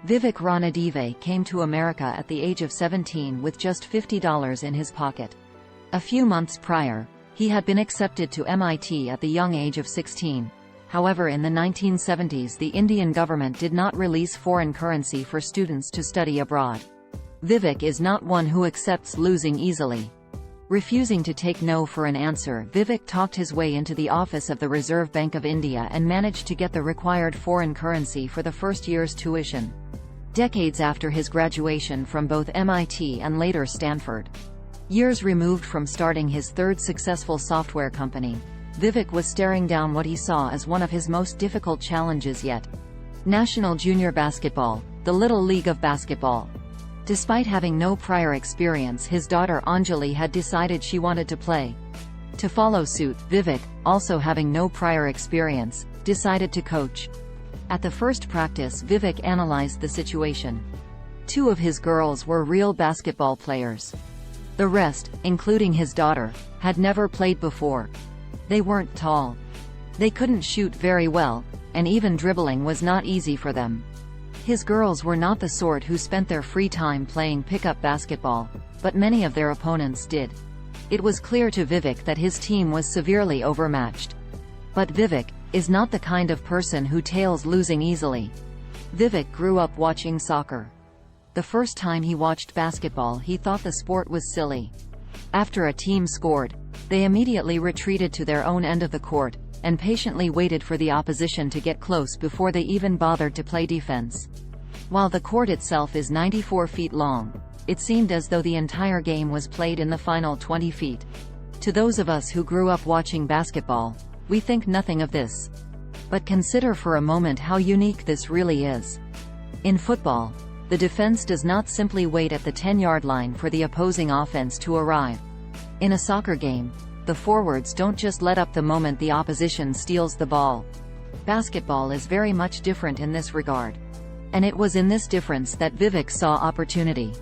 Vivek Ranadive came to America at the age of 17 with just $50 in his pocket. A few months prior, he had been accepted to MIT at the young age of 16. However, in the 1970s the Indian government did not release foreign currency for students to study abroad. Vivek is not one who accepts losing easily. Refusing to take no for an answer, Vivek talked his way into the office of the Reserve Bank of India and managed to get the required foreign currency for the first year's tuition. Decades after his graduation from both MIT and later Stanford. Years removed from starting his third successful software company, Vivek was staring down what he saw as one of his most difficult challenges yet. National Junior Basketball, the Little League of Basketball. Despite having no prior experience, his daughter Anjali had decided she wanted to play. To follow suit, Vivek, also having no prior experience, decided to coach. At the first practice, Vivek analyzed the situation. 2 of his girls were real basketball players. The rest, including his daughter, had never played before. They weren't tall. They couldn't shoot very well, and even dribbling was not easy for them. His girls were not the sort who spent their free time playing pickup basketball, but many of their opponents did. It was clear to Vivek that his team was severely overmatched. But Vivek is not the kind of person who tails losing easily. Vivek grew up watching soccer. The first time he watched basketball, he thought the sport was silly. After a team scored, they immediately retreated to their own end of the court, and patiently waited for the opposition to get close before they even bothered to play defense. While the court itself is 94 feet long, it seemed as though the entire game was played in the final 20 feet. To those of us who grew up watching basketball, we think nothing of this. But consider for a moment how unique this really is. In football, the defense does not simply wait at the 10-yard line for the opposing offense to arrive. In a soccer game, the forwards don't just let up the moment the opposition steals the ball. Basketball is very much different in this regard. And it was in this difference that Vivek saw opportunity.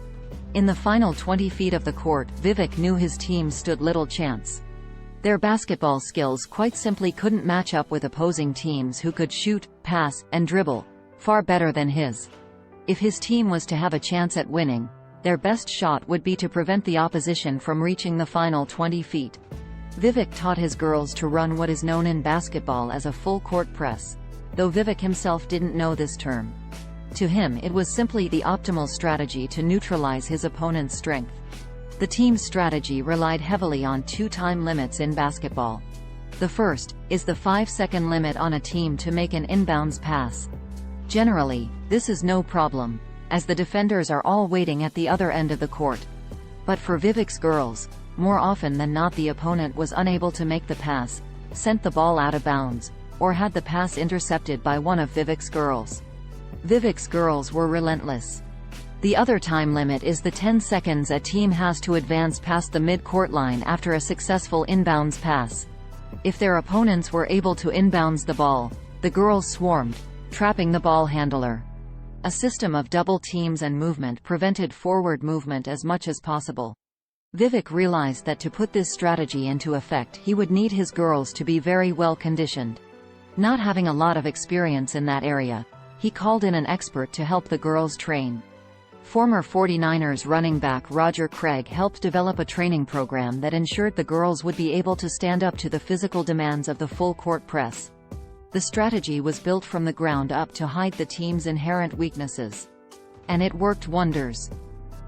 In the final 20 feet of the court, Vivek knew his team stood little chance. Their basketball skills quite simply couldn't match up with opposing teams who could shoot, pass, and dribble far better than his. If his team was to have a chance at winning, their best shot would be to prevent the opposition from reaching the final 20 feet. Vivek taught his girls to run what is known in basketball as a full-court press, though Vivek himself didn't know this term. To him, it was simply the optimal strategy to neutralize his opponent's strength. The team's strategy relied heavily on 2 time limits in basketball. The first is the 5-second limit on a team to make an inbounds pass. Generally, this is no problem, as the defenders are all waiting at the other end of the court. But for Vivek's girls, more often than not the opponent was unable to make the pass, sent the ball out of bounds, or had the pass intercepted by one of Vivek's girls. Vivek's girls were relentless. The other time limit is the 10 seconds a team has to advance past the mid-court line after a successful inbounds pass. If their opponents were able to inbounds the ball, the girls swarmed, trapping the ball handler. A system of double teams and movement prevented forward movement as much as possible. Vivek realized that to put this strategy into effect, he would need his girls to be very well conditioned. Not having a lot of experience in that area, he called in an expert to help the girls train. Former 49ers running back Roger Craig helped develop a training program that ensured the girls would be able to stand up to the physical demands of the full-court press. The strategy was built from the ground up to hide the team's inherent weaknesses. And it worked wonders.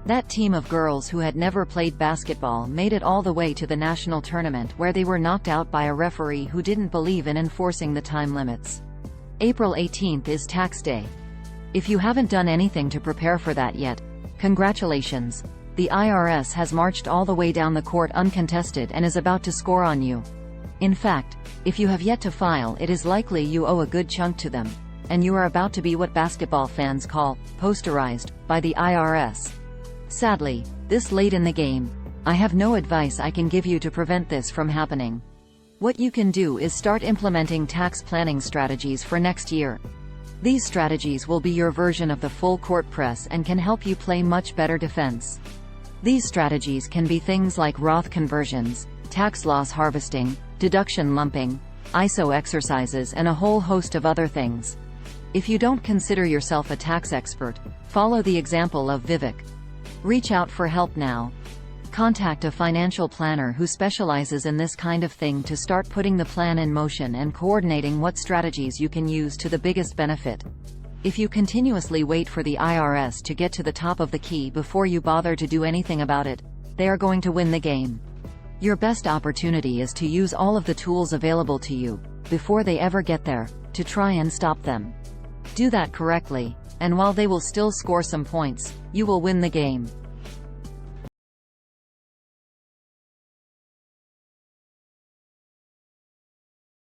That team of girls who had never played basketball made it all the way to the national tournament, where they were knocked out by a referee who didn't believe in enforcing the time limits. April 18th is tax day. If you haven't done anything to prepare for that yet, congratulations. The IRS has marched all the way down the court uncontested and is about to score on you. In fact, if you have yet to file, it is likely you owe a good chunk to them, and you are about to be what basketball fans call posterized by the IRS. Sadly, this late in the game, I have no advice I can give you to prevent this from happening. What you can do is start implementing tax planning strategies for next year. These strategies will be your version of the full court press and can help you play much better defense. These strategies can be things like Roth conversions, tax loss harvesting, deduction lumping, ISO exercises, and a whole host of other things. If you don't consider yourself a tax expert, follow the example of Vivek. Reach out for help now. Contact a financial planner who specializes in this kind of thing to start putting the plan in motion and coordinating what strategies you can use to the biggest benefit. If you continuously wait for the IRS to get to the top of the key before you bother to do anything about it, they are going to win the game. Your best opportunity is to use all of the tools available to you, before they ever get there, to try and stop them. Do that correctly, and while they will still score some points, you will win the game.